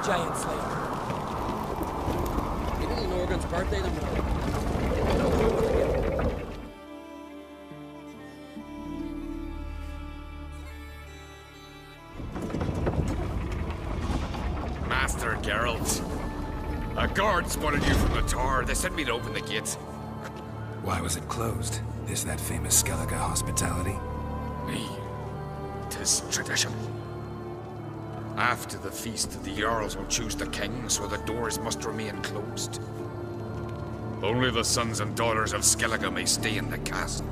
Giant Slayer. It isn't Organ's birthday tomorrow. They've no clue what to give him. Master Geralt. A guard spotted you from the tower. They sent me to open the gates. Why was it closed? Is that famous Skellige hospitality? Me. 'Tis tradition. After the feast, the Jarls will choose the king, so the doors must remain closed. Only the sons and daughters of Skellige may stay in the castle.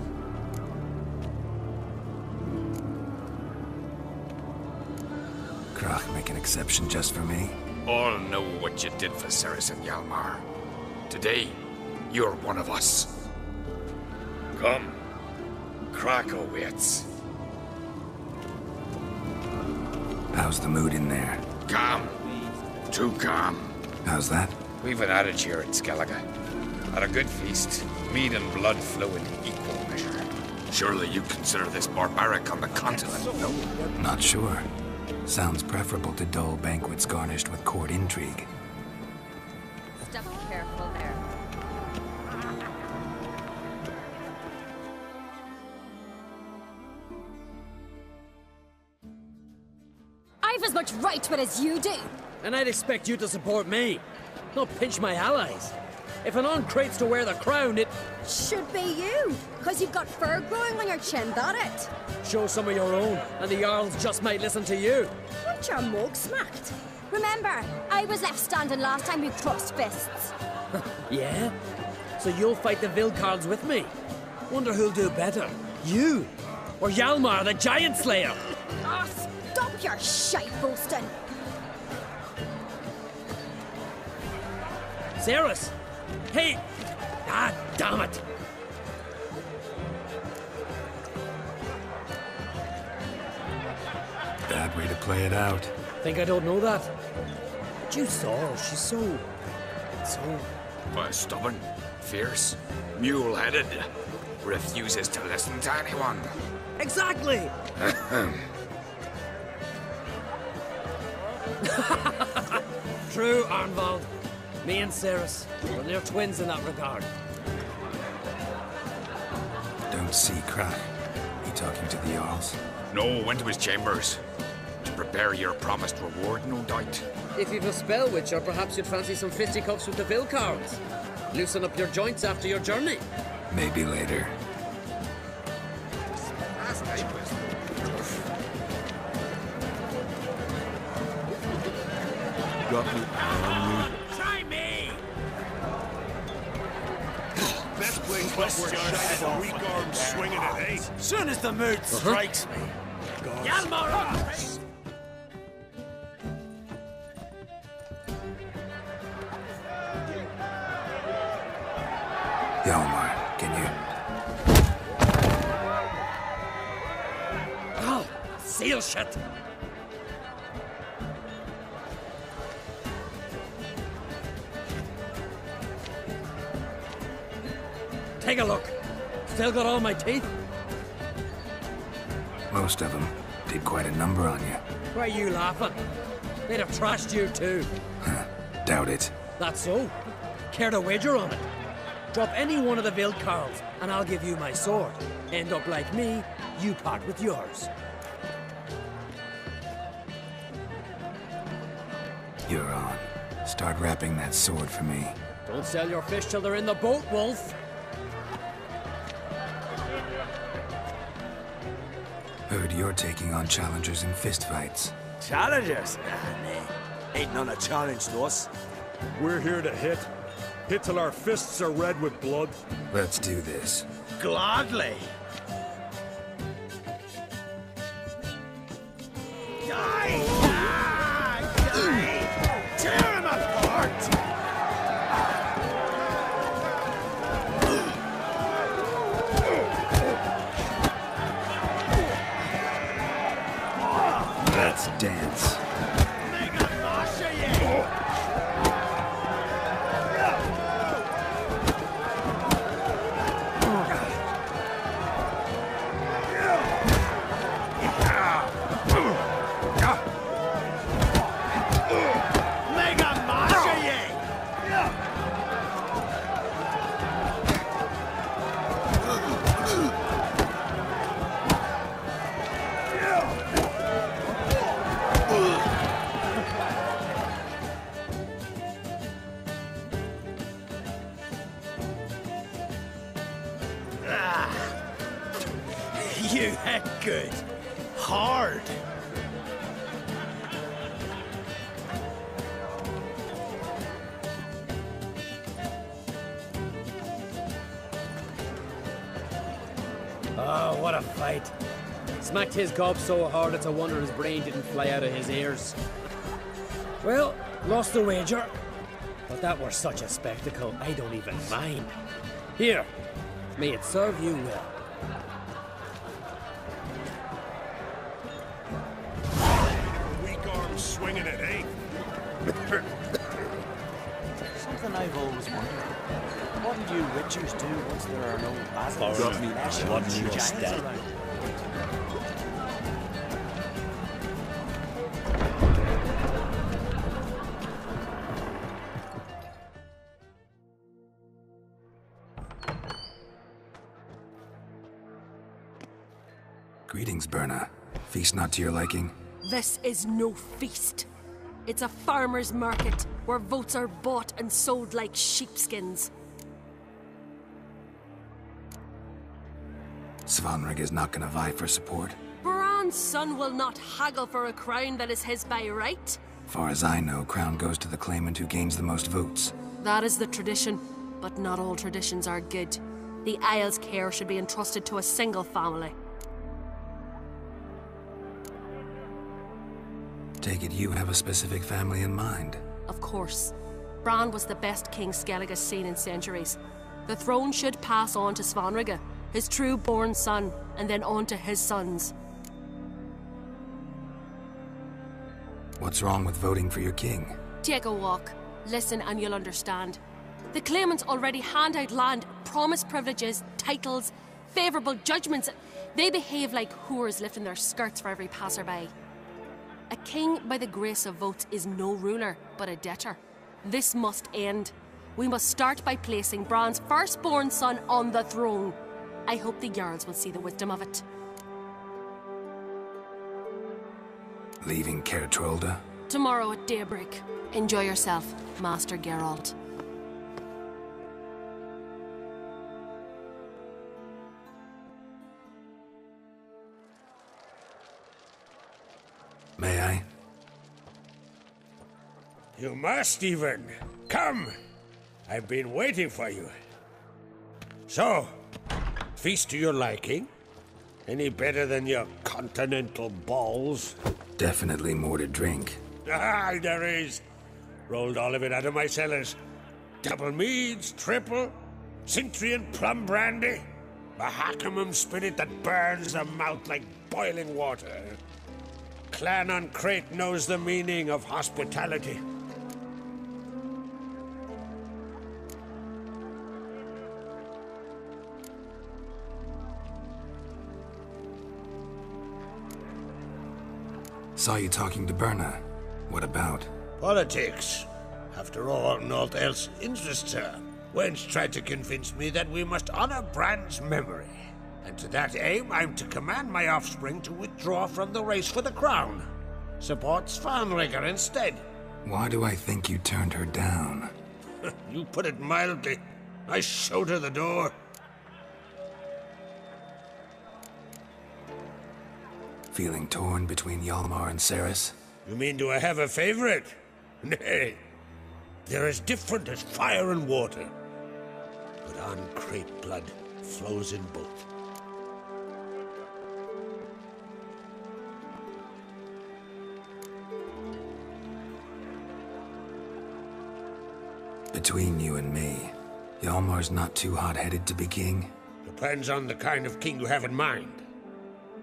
Crach make an exception just for me? All know what you did for Cerys and Hjalmar. Today, you're one of us. Come. Crach awaits. How's the mood in there? Calm. Too calm. How's that? We've an adage here at Skellige. At a good feast, mead and blood flow in equal measure. Surely you consider this barbaric on the continent, no? Not sure. Sounds preferable to dull banquets garnished with court intrigue. Step careful there. I've as much right to it as you do. And I'd expect you to support me, not pinch my allies. If an uncrate's to wear the crown, it Should be you, because you've got fur growing on your chin, that it? shows some of your own, and the Jarls just might listen to you. Want your mug smacked? Remember, I was left standing last time we crossed fists. Yeah? So you'll fight the Vilcards with me? Wonder who'll do better, you or Hjalmar the Giant Slayer? Ah, stop your shite boasting. Cerys! Hey! Ah, damn it! Bad way to play it out. Think I don't know that? But you saw her, she's so... Well, stubborn, fierce, mule-headed. Refuses to listen to anyone. Exactly! True, Arnvald. Me and Cerys, well, they're twins in that regard. Don't see Crach. He talking to the Jarls? No, went to his chambers. To prepare your promised reward, no doubt. If you've a spell witch, or perhaps you'd fancy some fisticuffs with the Vilcards. Loosen up your joints after your journey. Maybe later. Got me on Try me! Best place westward side of a weak arm swinging it, eh? Soon as the mood strikes me. Hjalmar up! Hjalmar, can you... Oh, seal shut! Take a look. Still got all my teeth? Most of them did quite a number on you. Why are you laughing? They'd have trashed you too. Doubt it. That's so. Care to wager on it? Drop any one of the Vilcards, and I'll give you my sword. End up like me, you part with yours. You're on. Start wrapping that sword for me. Don't sell your fish till they're in the boat, Wolf. Heard you're taking on challengers in fistfights. Challengers? Nah. Ain't none a challenge to us. We're here to hit. Hit till our fists are red with blood. Let's do this. Gladly. Die! Tear him apart! Let's dance. Good. Hard. Oh, what a fight. Smacked his gob so hard it's a wonder his brain didn't fly out of his ears. Well, lost the wager. But that were such a spectacle, I don't even mind. Here, may it serve you well. Weak arm swinging it, eh? Something I've always wondered. What do you witchers do once there are no bastards? Got me one giants step. around? Greetings, Berna. Feast not to your liking? This is no feast. It's a farmer's market where votes are bought and sold like sheepskins. Svanrig is not gonna vie for support. Bran's son will not haggle for a crown that is his by right. Far as I know, crown goes to the claimant who gains the most votes. That is the tradition, but not all traditions are good. The Isle's care should be entrusted to a single family. Take it you have a specific family in mind. Of course. Bran was the best king Skellig has seen in centuries. The throne should pass on to Svanrige, his true-born son, and then on to his sons. What's wrong with voting for your king? Take a walk. Listen and you'll understand. The claimants already hand out land, promise privileges, titles, favourable judgments. They behave like whores lifting their skirts for every passerby. A king by the grace of votes is no ruler, but a debtor. This must end. We must start by placing Bran's firstborn son on the throne. I hope the Jarls will see the wisdom of it. Leaving Caer Trolda? Tomorrow at daybreak. Enjoy yourself, Master Geralt. May I? You must, even. Come. I've been waiting for you. So, feast to your liking? Any better than your continental balls? Definitely more to drink. Ah, there is. Rolled all of it out of my cellars. Double meads, triple, Cintrian plum brandy, Mahakimum spirit that burns the mouth like boiling water. Clan on Crate knows the meaning of hospitality. Saw you talking to Berna. What about? Politics. After all, naught else interests her. Wench tried to convince me that we must honor Bran's memory. And to that aim, I'm to command my offspring to withdraw from the race for the crown. Support Svanrige instead. Why do I think you turned her down? You put it mildly. I showed her the door. Feeling torn between Hjalmar and Cerys? You mean do I have a favorite? Nay. They're as different as fire and water. But on Crate blood flows in both. Between you and me, Hjalmar's not too hot-headed to be king? Depends on the kind of king you have in mind.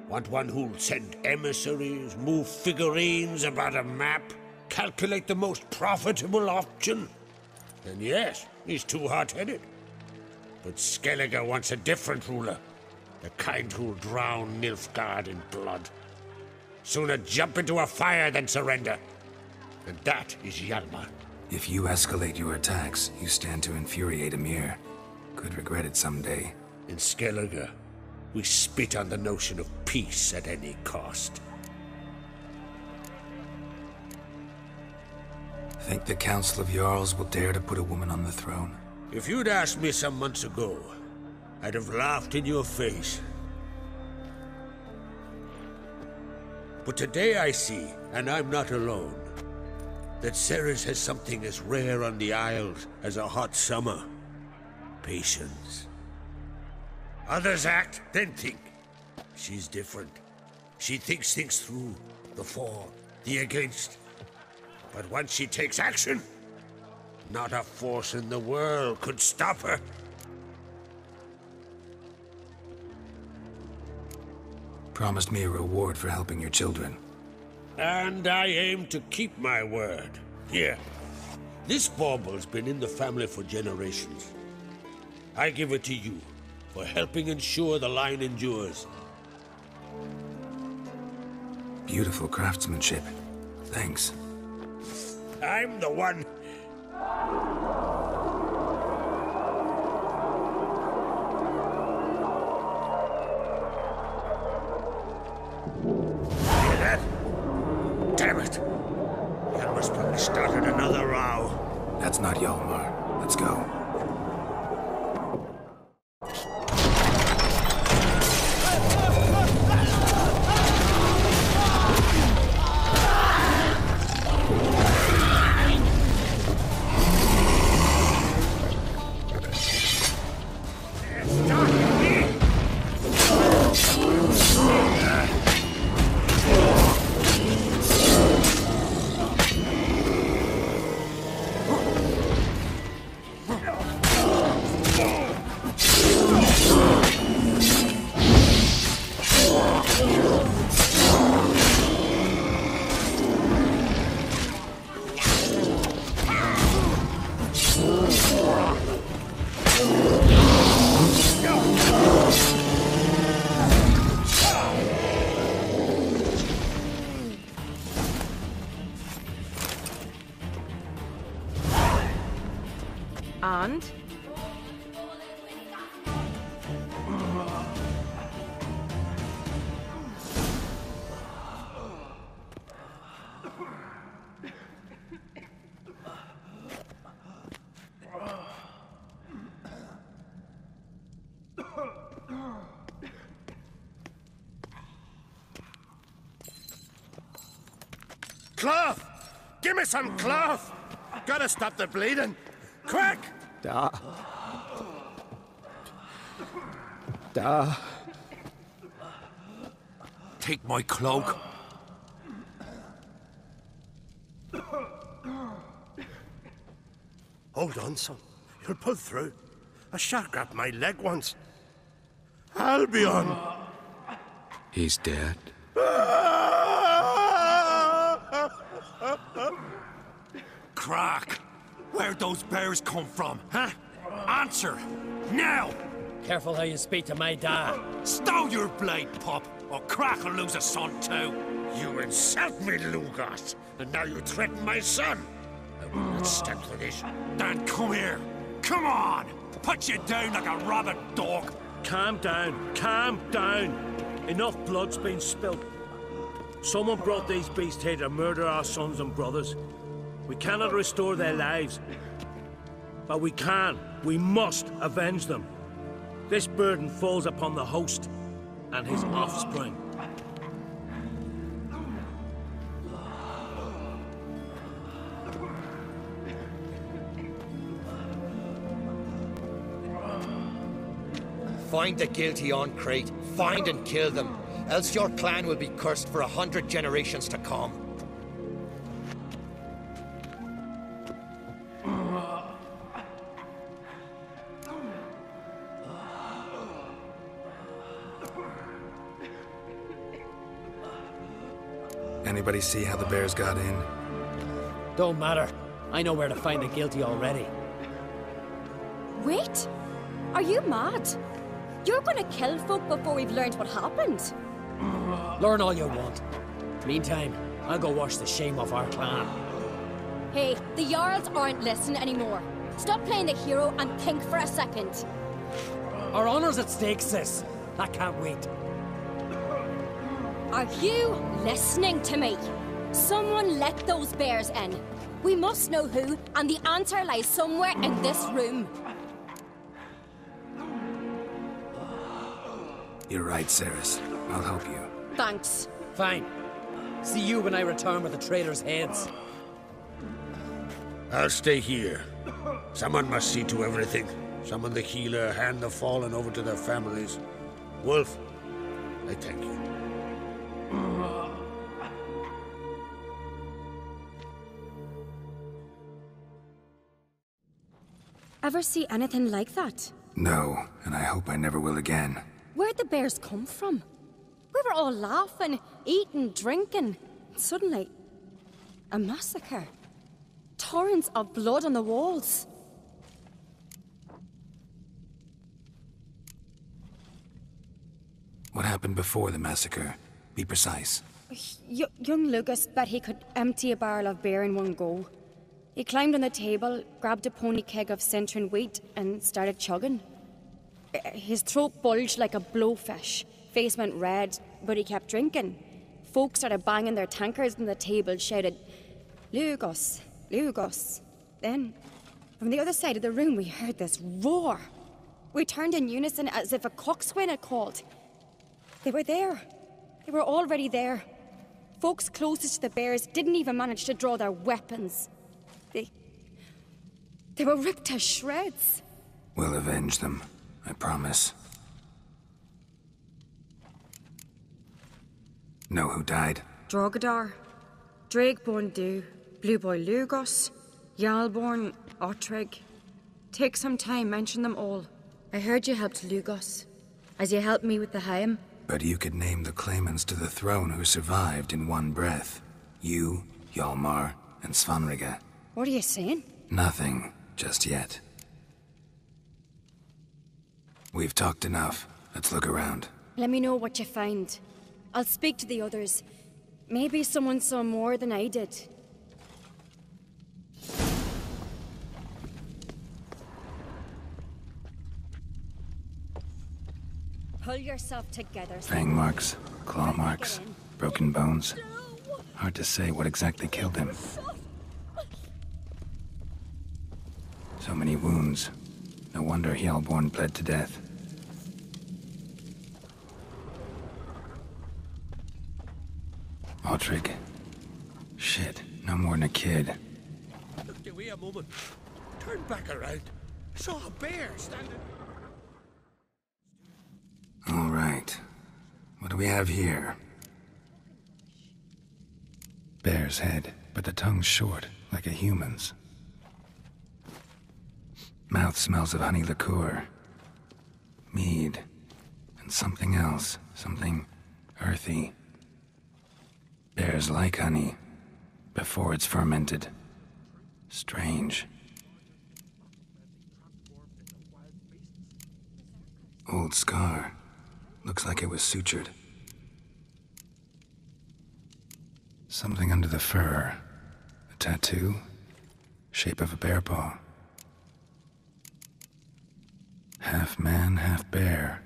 Want one who'll send emissaries, move figurines about a map, calculate the most profitable option? Then yes, he's too hot-headed. But Skellige wants a different ruler. The kind who'll drown Nilfgaard in blood. Sooner jump into a fire than surrender. And that is Hjalmar. If you escalate your attacks, you stand to infuriate Emhyr. Could regret it someday. In Skellige, we spit on the notion of peace at any cost. Think the Council of Jarls will dare to put a woman on the throne? If you'd asked me some months ago, I'd have laughed in your face. But today I see, and I'm not alone, that Ceres has something as rare on the Isles as a hot summer. Patience. Others act, then think. She's different. She thinks things through, the for, the against. But once she takes action, not a force in the world could stop her. Promised me a reward for helping your children. And I aim to keep my word. Here. This bauble's been in the family for generations. I give it to you for helping ensure the line endures. Beautiful craftsmanship. Thanks. I'm the one. Hear that? Damn it! Hjalmar's probably started another row. That's not Hjalmar. Let's go. And? Cloth! Give me some cloth! Gotta stop the bleeding! Quick! Da. Take my cloak. Hold on, son. You'll pull through. A shark grabbed my leg once. Albion! He's dead. Crack! Where'd those bears come from, huh? Answer! Now! Careful how you speak to my dad. Stow your blade, pup, or Crack will lose a son too. You insult me, Lugos, and now you threaten my son. I will not stand for this. Dan, come here. Come on! Put you down like a rabid dog. Calm down. Calm down. Enough blood's been spilt. Someone brought these beasts here to murder our sons and brothers. We cannot restore their lives. But we must avenge them. This burden falls upon the host and his offspring. Find the guilty on Crete. Find and kill them. Else your clan will be cursed for 100 generations to come. Anybody see how the bears got in? Don't matter. I know where to find the guilty already. Wait! Are you mad? You're gonna kill folk before we've learned what happened? Learn all you want. Meantime, I'll go wash the shame off our clan. Hey, the Jarls aren't listening anymore. Stop playing the hero and think for a second. Our honor's at stake, sis. I can't wait. Are you listening to me? Someone let those bears in. We must know who, and the answer lies somewhere in this room. You're right, Ceres. I'll help you. Thanks. Fine. See you when I return with the traitors' heads. I'll stay here. Someone must see to everything. Summon the healer, hand the fallen over to their families. Wolf, I thank you. Ever see anything like that? No, and I hope I never will again. Where'd the bears come from? We were all laughing, eating, drinking. Suddenly, a massacre. Torrents of blood on the walls. What happened before the massacre? Be precise. Young Lucas bet he could empty a barrel of beer in one go. He climbed on the table, grabbed a pony keg of Centron wheat, and started chugging. His throat bulged like a blowfish, face went red, but he kept drinking. Folks started banging their tankards on the table, shouted, "Lugos, Lugos." Then, from the other side of the room, we heard this roar. We turned in unison as if a coxswain had called. They were there. They were already there. Folks closest to the bears didn't even manage to draw their weapons. They were ripped to shreds. We'll avenge them, I promise. Know who died? Drogadar, Drakeborn Du, Blue Boy Lugos, Yalborn, Ottrig. Take some time, mention them all. I heard you helped Lugos, as you helped me with the Haim. But you could name the claimants to the throne who survived in one breath. You, Hjalmar, and Svanrige. What are you saying? Nothing, just yet. We've talked enough. Let's look around. Let me know what you find. I'll speak to the others. Maybe someone saw more than I did. Pull yourself together. Fang marks, claw marks, broken bones. Hard to say what exactly killed him. So many wounds. No wonder Hjalborn bled to death. Ottrig. Shit, no more than a kid. Look, give me a moment. Turn back around. I saw a bear standing. All right. What do we have here? Bear's head, but the tongue's short, like a human's. Mouth smells of honey liqueur. Mead. And something else. Something earthy. Bears like honey. Before it's fermented. Strange. Old scar. Looks like it was sutured. Something under the fur. A tattoo? Shape of a bear paw. Half man, half bear.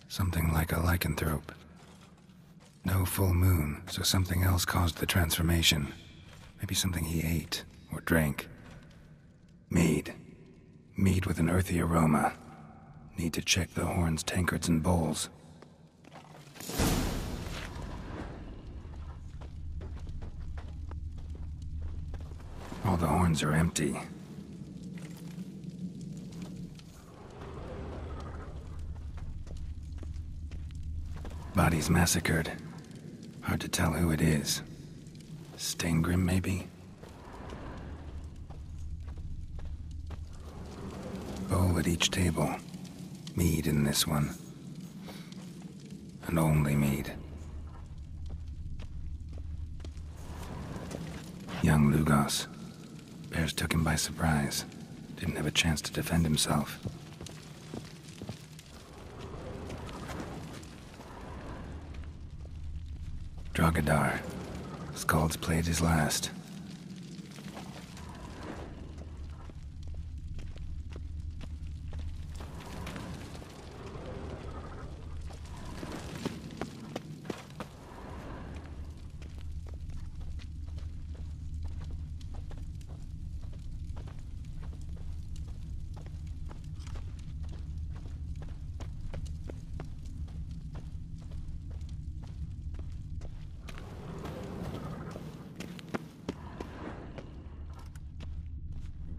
Something like a lycanthrope. No full moon, so something else caused the transformation. Maybe something he ate or drank. Mead. Mead with an earthy aroma. Need to check the horns, tankards, and bowls. All the horns are empty. Bodies massacred. Hard to tell who it is. Steingrim, maybe? Bowl at each table. Mead in this one. And only mead. Young Lugos. Bears took him by surprise. Didn't have a chance to defend himself. Drogadar. Skald's played his last.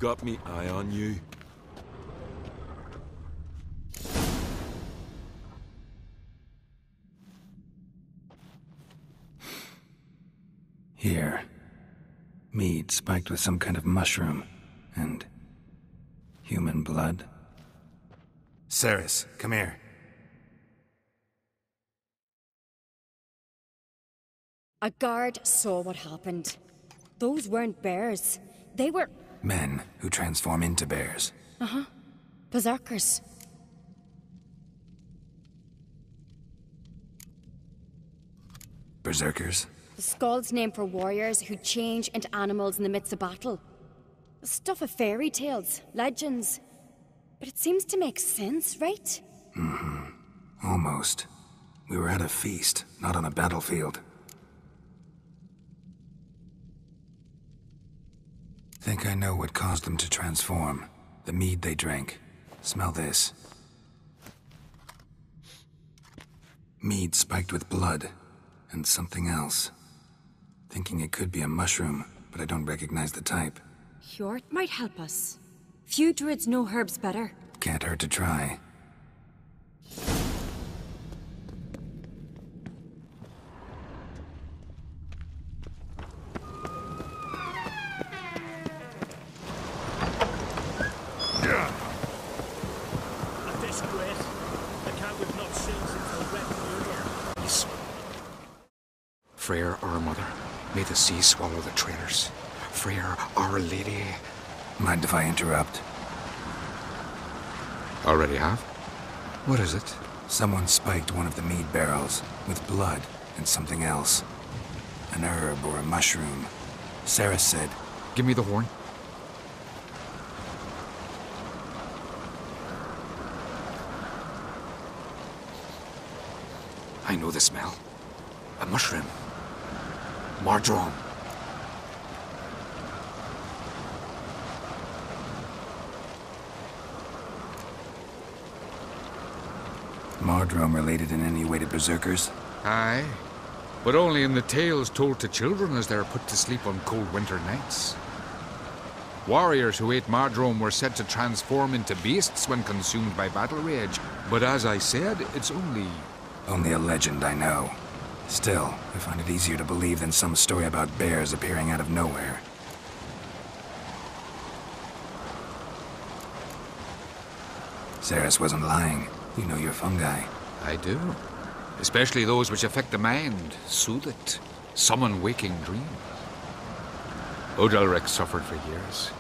Got me eye on you. Here. Mead spiked with some kind of mushroom. And... human blood. Ceres, come here. A guard saw what happened. Those weren't bears. They were... Men who transform into bears. Uh-huh. Berserkers. Berserkers? The Skald's name for warriors who change into animals in the midst of battle. The stuff of fairy tales, legends. But it seems to make sense, right? Mm-hmm. Almost. We were at a feast, not on a battlefield. Think I know what caused them to transform. The mead they drank. Smell this. Mead spiked with blood. And something else. Thinking it could be a mushroom, but I don't recognize the type. Hjort might help us. Few druids know herbs better. Can't hurt to try. A disgrace. The camp we've not seen since the Red Murder. Yes. Freyr, our mother, may the sea swallow the traitors. Freyr, our lady. Mind if I interrupt? Already have? What is it? Someone spiked one of the mead barrels with blood and something else. An herb or a mushroom. Ceres said... Give me the horn. I know the smell. A mushroom. Mardrome. Mardrome related in any way to berserkers? Aye, but only in the tales told to children as they're put to sleep on cold winter nights. Warriors who ate Mardrome were said to transform into beasts when consumed by battle rage, but as I said, it's only... Only a legend, I know. Still, I find it easier to believe than some story about bears appearing out of nowhere. Ceres wasn't lying. You know your fungi. I do. Especially those which affect the mind, soothe it, summon waking dreams. Udalric suffered for years.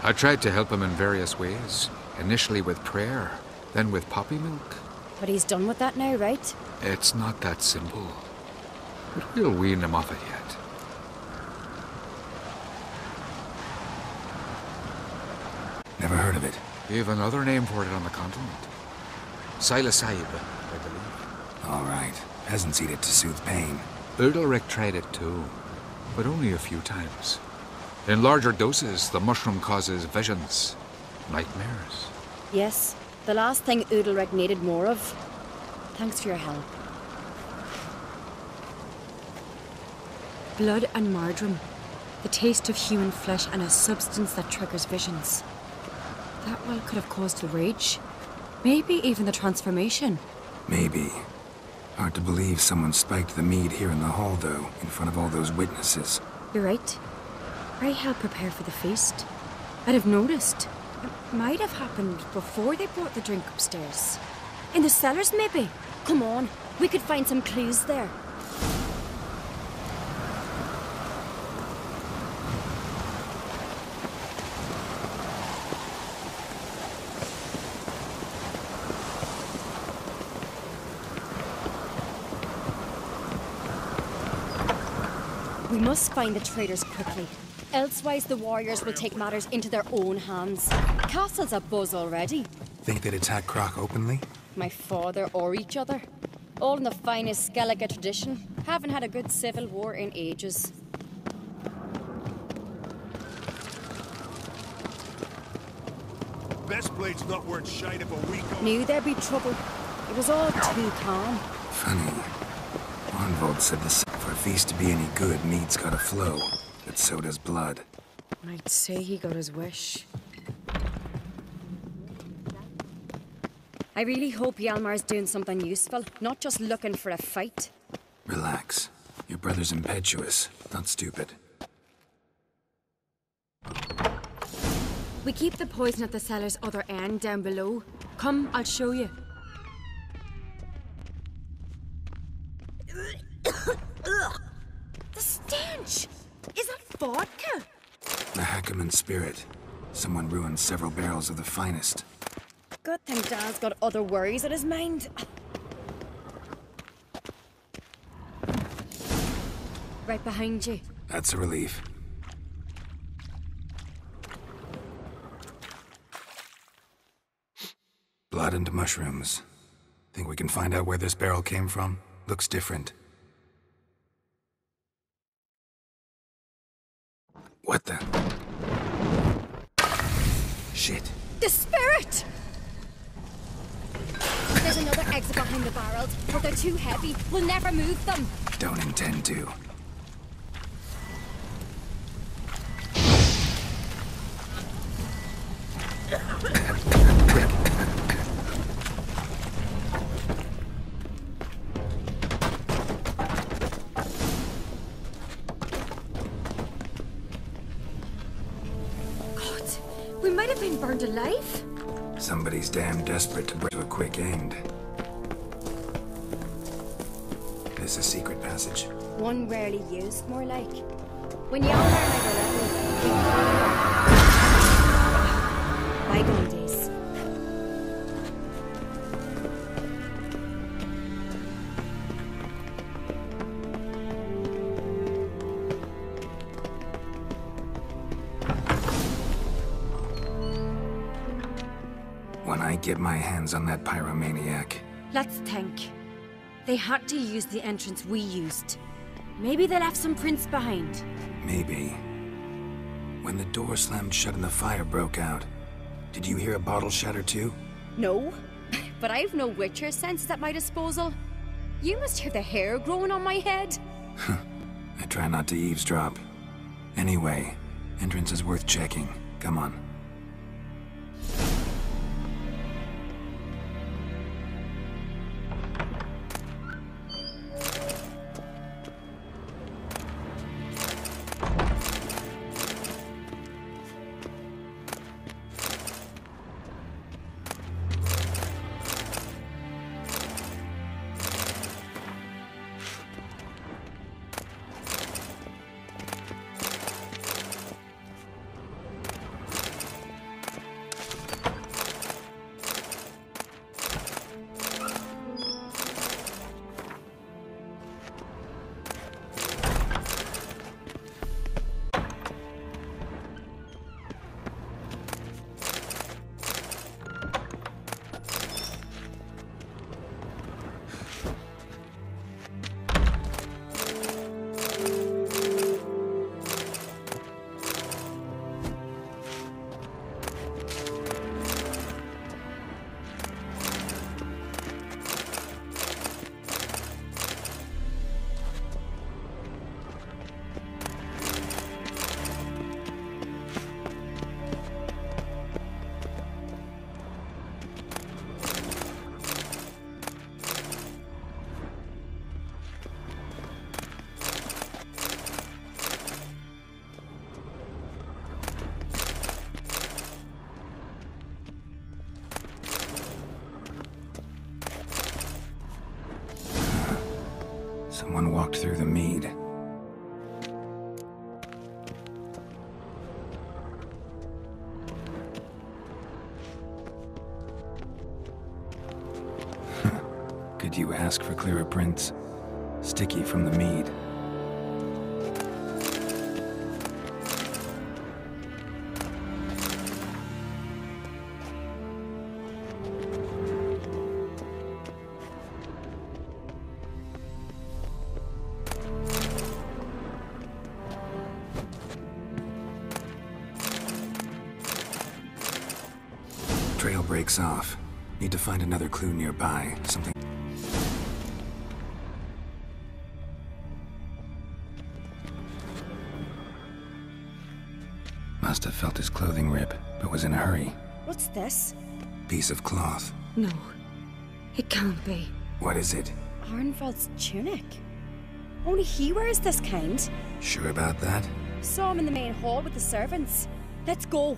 I tried to help him in various ways, initially with prayer, then with poppy milk. But he's done with that now, right? It's not that simple. But we'll wean him off it yet. Never heard of it. You have another name for it on the continent. Psilocybe, I believe. All right. Peasants eat it to soothe pain. Udalric tried it too, but only a few times. In larger doses, the mushroom causes visions, nightmares. Yes, the last thing Udalric needed more of. Thanks for your help. Blood and Mardrome. The taste of human flesh and a substance that triggers visions. That well could have caused the rage. Maybe even the transformation. Maybe. Hard to believe someone spiked the mead here in the hall, though, in front of all those witnesses. You're right. I helped prepare for the feast. I'd have noticed. It might have happened before they brought the drink upstairs. In the cellars, maybe? Come on, we could find some clues there. We must find the traitors quickly. Elsewise, the warriors will take matters into their own hands. Castle's abuzz already. Think they'd attack Croc openly? My father or each other. All in the finest Skellige tradition. Haven't had a good civil war in ages. Best blade's not worth shite if a week old... Knew there'd be trouble. It was all too calm. Funny. Arnvold said this. For a feast to be any good, mead's gotta flow. But so does blood. I'd say he got his wish. I really hope Hjalmar's doing something useful, not just looking for a fight. Relax. Your brother's impetuous, not stupid. We keep the poison at the cellar's other end, down below. Come, I'll show you. The stench! Is that vodka? The Hackerman spirit. Someone ruined several barrels of the finest. Good thing Dad's got other worries on his mind. Right behind you. That's a relief. Blood and mushrooms. Think we can find out where this barrel came from? Looks different. What the? Shit. The spirit! There's another exit behind the barrels, but they're too heavy. We'll never move them. Don't intend to. We might have been burned alive. Somebody's damn desperate to bring to a quick end. This a secret passage? One rarely used, more like. When Hjalmar and I were little, bygone days. When I get my hands on that pyromaniac. Let's think. They had to use the entrance we used. Maybe they left some prints behind. Maybe. When the door slammed shut and the fire broke out, did you hear a bottle shatter too? No, but I've no Witcher senses at my disposal. You must hear the hair growing on my head. I try not to eavesdrop. Anyway, entrance is worth checking. Come on. Someone walked through the mead. Could you ask for clearer prints? Sticky from the mead. Trail breaks off. Need to find another clue nearby. Something. Must have felt his clothing rip, but was in a hurry. What's this? Piece of cloth. No. It can't be. What is it? Arnvald's tunic. Only he wears this kind. Sure about that? Saw him in the main hall with the servants. Let's go.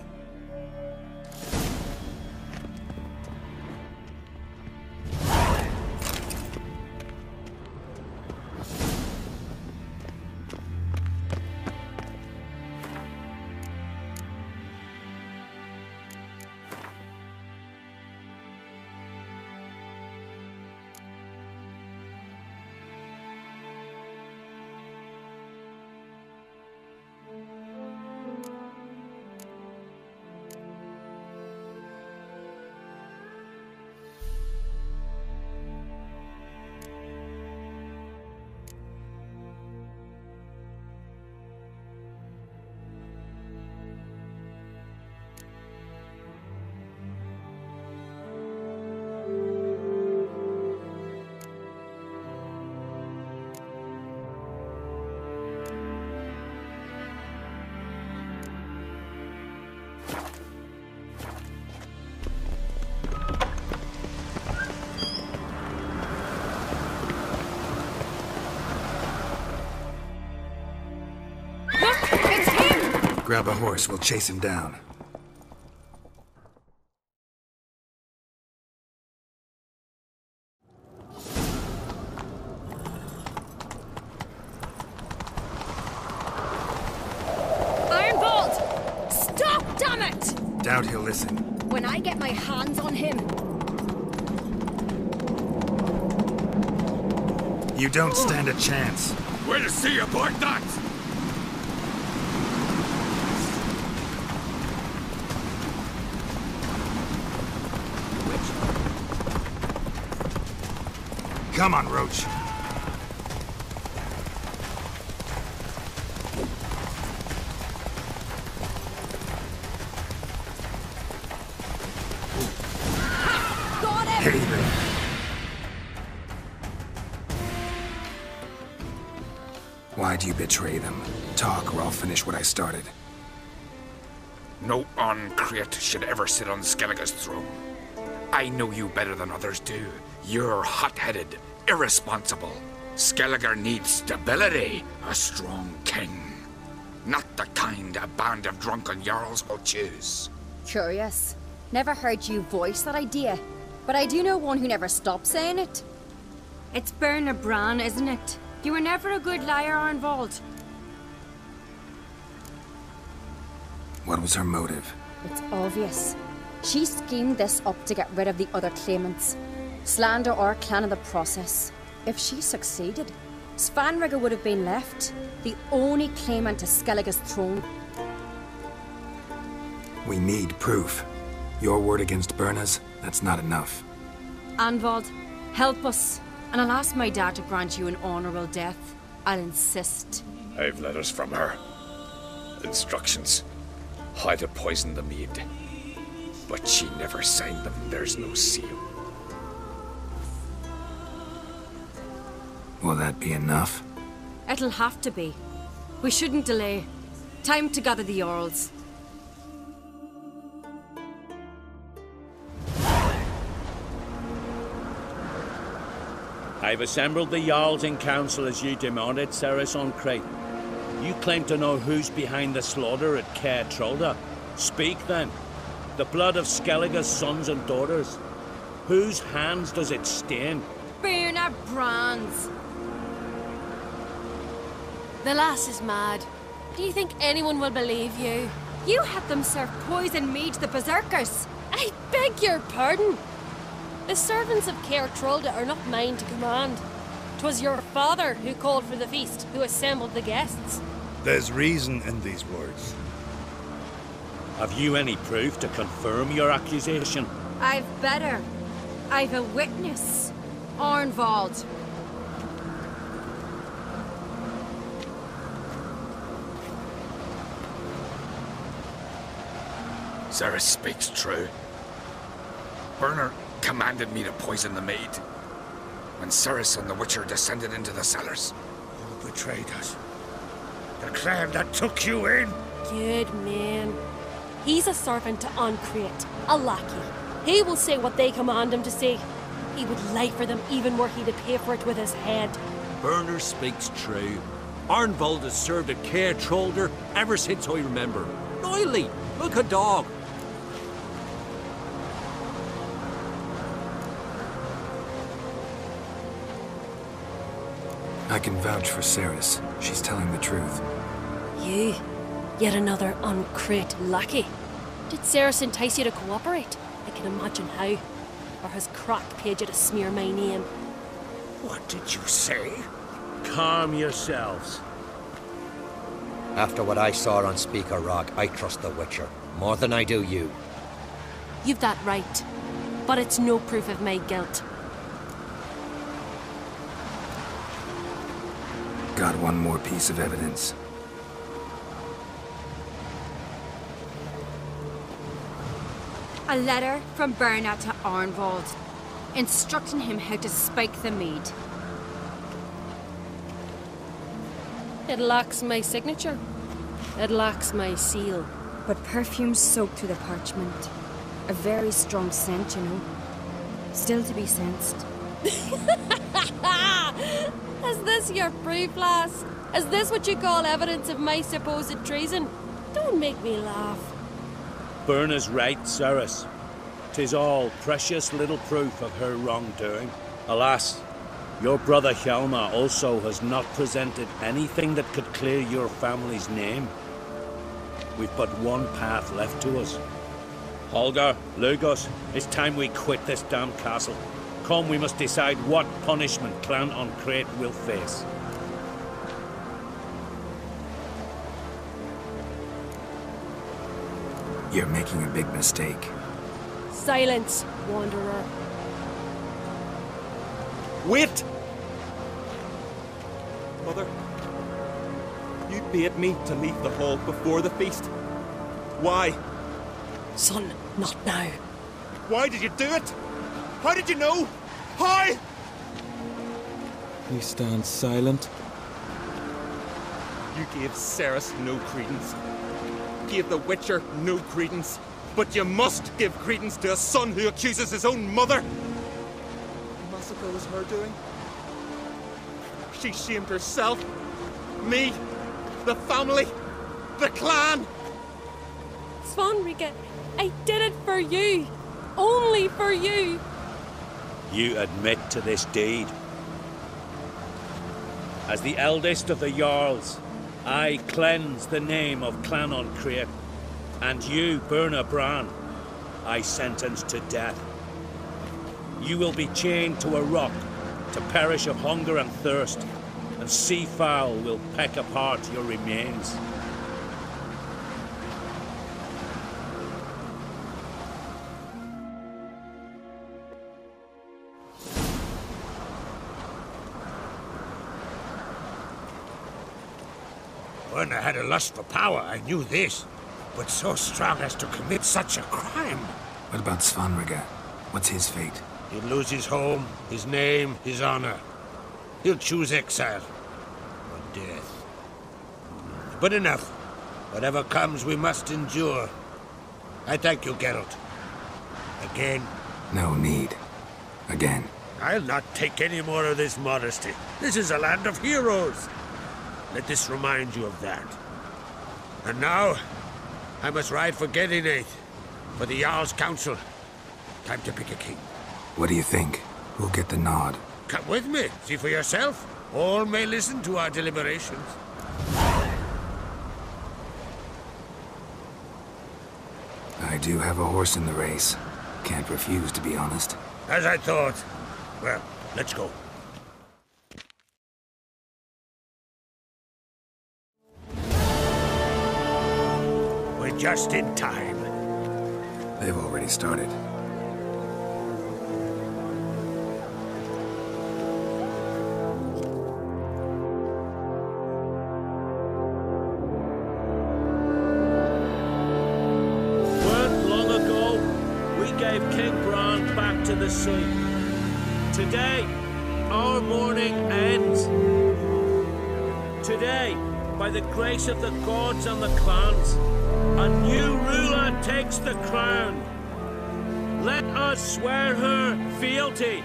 Grab a horse, we'll chase him down. Ironbolt! Stop, damn it! Doubt he'll listen. When I get my hands on him. You don't stand a chance. We'll see about that! Come on, Roach. Got him! Hey there. Why'd you betray them? Talk or I'll finish what I started. No Ancreit should ever sit on Skellige's throne. I know you better than others do. You're hot-headed, irresponsible. Skellige needs stability, a strong king. Not the kind a band of drunken jarls will choose. Curious. Never heard you voice that idea. But I do know one who never stops saying it. It's Berna Bran, isn't it? You were never a good liar, Arnvald. What was her motive? It's obvious. She schemed this up to get rid of the other claimants. Slander our clan in the process. If she succeeded, Svanrige would have been left, the only claimant to Skellige's throne. We need proof. Your word against Berna's, that's not enough. Arnvald, help us. And I'll ask my dad to grant you an honorable death. I'll insist. I've letters from her. Instructions. How to poison the mead. But she never signed them. There's no seal. Will that be enough? It'll have to be. We shouldn't delay. Time to gather the Jarls. I've assembled the Jarls in council as you demanded, Cerys Ancreit. You claim to know who's behind the slaughter at Caer Trolda. Speak then. The blood of Skellige's sons and daughters. Whose hands does it stain? Berna Bran's. The lass is mad. Do you think anyone will believe you? You had them serve poison mead to the berserkers. I beg your pardon. The servants of Caer Trolda are not mine to command. 'Twas your father who called for the feast, who assembled the guests. There's reason in these words. Have you any proof to confirm your accusation? I've better. I've a witness. Arnvald. Cerys speaks true. Berna commanded me to poison the maid. When Cerys and the Witcher descended into the cellars. You betrayed us. The clan that took you in good man. He's a servant to Ancrate, a lackey. He will say what they command him to say. He would lie for them even were he to pay for it with his head. Burner speaks true. Arnvold has served a care trollder ever since I remember. Noily, look a dog. I can vouch for Ceres. She's telling the truth. You, yet another Ancrate lackey. Did Ceres entice you to cooperate? I can imagine how. Or has Crack paid you to smear my name? What did you say? Calm yourselves. After what I saw on Speaker Rock, I trust the Witcher. More than I do you. You've that right. But it's no proof of my guilt. Got one more piece of evidence. A letter from Berna to Arnvold, instructing him how to spike the mead. It lacks my signature. It lacks my seal. But perfume soaked through the parchment. A very strong scent, you know. Still to be sensed. Is this your proof, lass? Is this what you call evidence of my supposed treason? Don't make me laugh. Berna's right, Ceres. 'Tis all precious little proof of her wrongdoing. Alas, your brother Hjalmar also has not presented anything that could clear your family's name. We've but one path left to us. Holger, Lugos, it's time we quit this damned castle. Come, we must decide what punishment Clan Ancrate will face. You're making a big mistake. Silence, Wanderer. Wait! Mother, you bade me to leave the hall before the feast. Why? Son, not now. Why did you do it? How did you know? How? You stand silent. You gave Ceres no credence. Gave the Witcher no credence. But you must give credence to a son who accuses his own mother. The massacre was her doing. She shamed herself, me, the family, the clan. Svanrika, I did it for you. Only for you. You admit to this deed. As the eldest of the Jarls, I cleanse the name of Clan Ancrate, and you, Berna Bran, I sentence to death. You will be chained to a rock to perish of hunger and thirst, and sea fowl will peck apart your remains. Berna had a lust for power, I knew this. But so strong as to commit such a crime. What about Svanrika? What's his fate? He'll lose his home, his name, his honor. He'll choose exile. Or death. But enough. Whatever comes, we must endure. I thank you, Geralt. Again. No need. Again. I'll not take any more of this modesty. This is a land of heroes. Let this remind you of that. And now, I must ride for Gedinath, for the Jarl's Council. Time to pick a king. What do you think? Who'll get the nod? Come with me, see for yourself. All may listen to our deliberations. I do have a horse in the race. Can't refuse, to be honest. As I thought. Well, let's go. We're just in time. They've already started. Weren't long ago, we gave King Bran back to the sea. Today, our mourning ends. Today, by the grace of the gods and the clans, a new ruler takes the crown. Let us swear her fealty.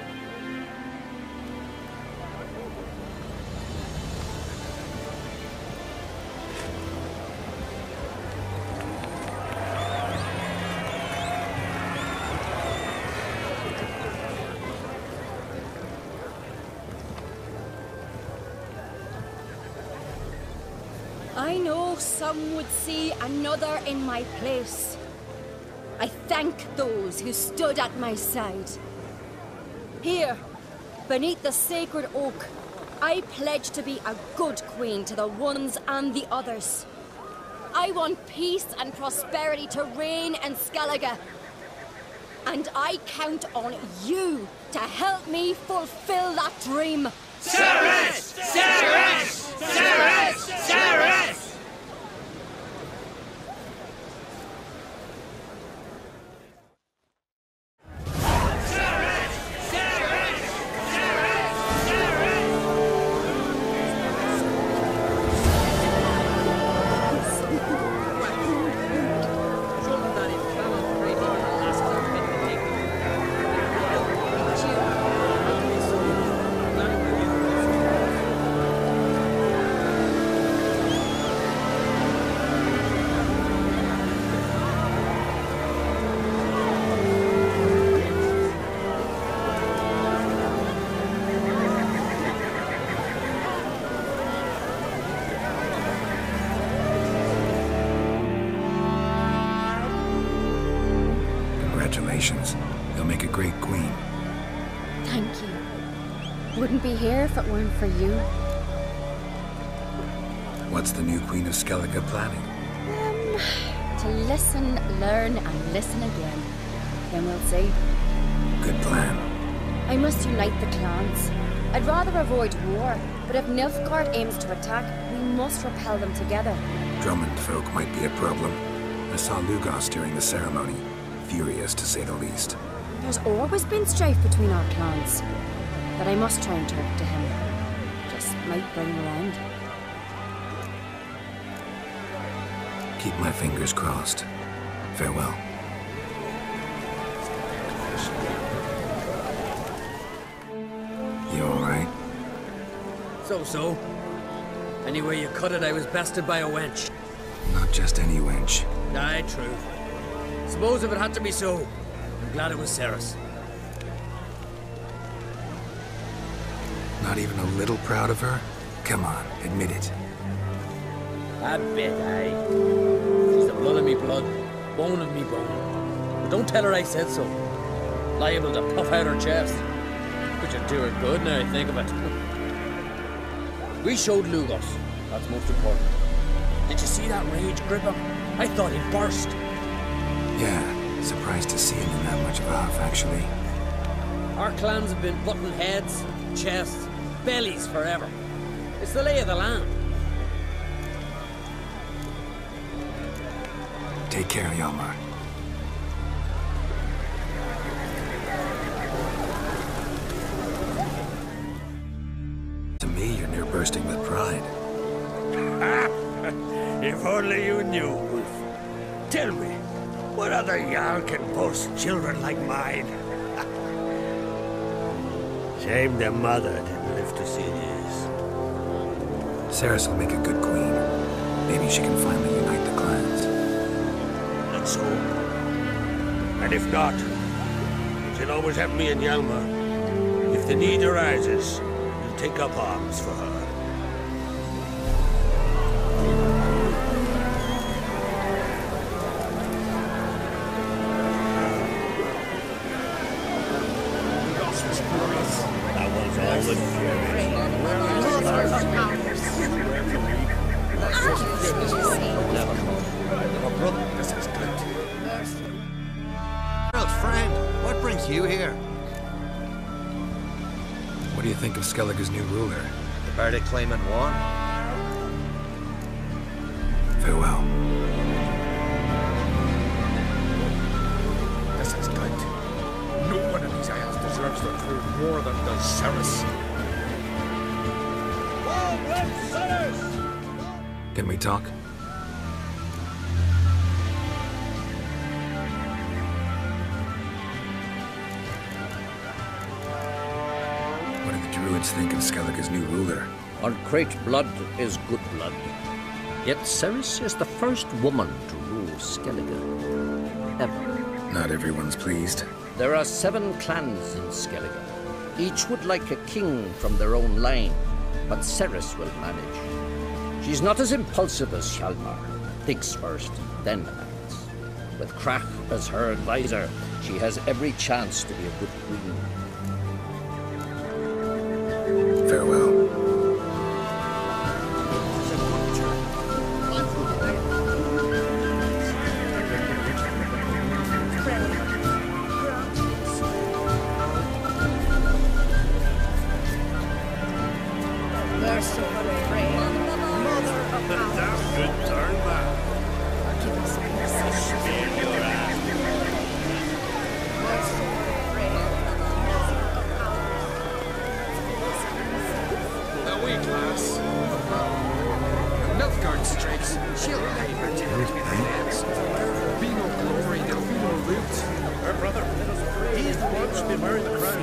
I know some would see another in my place. I thank those who stood at my side. Here, beneath the sacred oak, I pledge to be a good queen to the ones and the others. I want peace and prosperity to reign in Skellige. And I count on you to help me fulfill that dream. Cerys! Cerys! Cerys! Cerys! Congratulations. You'll make a great queen. Thank you. Wouldn't be here if it weren't for you. What's the new Queen of Skellige planning? To listen, learn, and listen again. Then we'll see. Good plan. I must unite the clans. I'd rather avoid war, but if Nilfgaard aims to attack, we must repel them together. Drummond folk might be a problem. I saw Lugos during the ceremony. Furious, to say the least. There's always been strife between our clans. But I must try and talk to him. Just might bring him around. Keep my fingers crossed. Farewell. You alright? So. Anyway you cut it, I was bested by a wench. Not just any wench. Aye, true. Suppose if it had to be so, I'm glad it was Cerys. Not even a little proud of her? Come on, admit it. A bit, aye. She's the blood of me blood, bone of me bone. But don't tell her I said so. Liable to puff out her chest. Which would do her good now I think of it. We showed Lugos. That's most important. Did you see that rage grip him? I thought he'd burst. Yeah, surprised to see him in that much of a huff, actually. Our clans have been butting heads, chests, bellies forever. It's the lay of the land. Take care, Hjalmar. To me, you're near bursting with pride. If only you knew, Wolf. Tell me, what other Jarl can boast children like mine? Shame their mother didn't live to see this. Cerys will make a good queen. Maybe she can finally unite the clans. Let's hope. And if not, she'll always have me and Hjalmar. If the need arises, we'll take up arms for her. What do you think of Skellige's new ruler? The verdict claimant won. Farewell. This is good. No one in these isles deserves the truth more than does Cerys. Can we talk? What do the druids think of Skellige's new ruler? Uncrate blood is good blood. Yet Ceres is the first woman to rule Skellige. Ever. Not everyone's pleased. There are 7 clans in Skellige. Each would like a king from their own line, but Ceres will manage. She's not as impulsive as Hjalmar. Thinks first, then acts. With Crach as her advisor, she has every chance to be a good queen. Farewell. Her brother, he's the one who's been wearing the crown.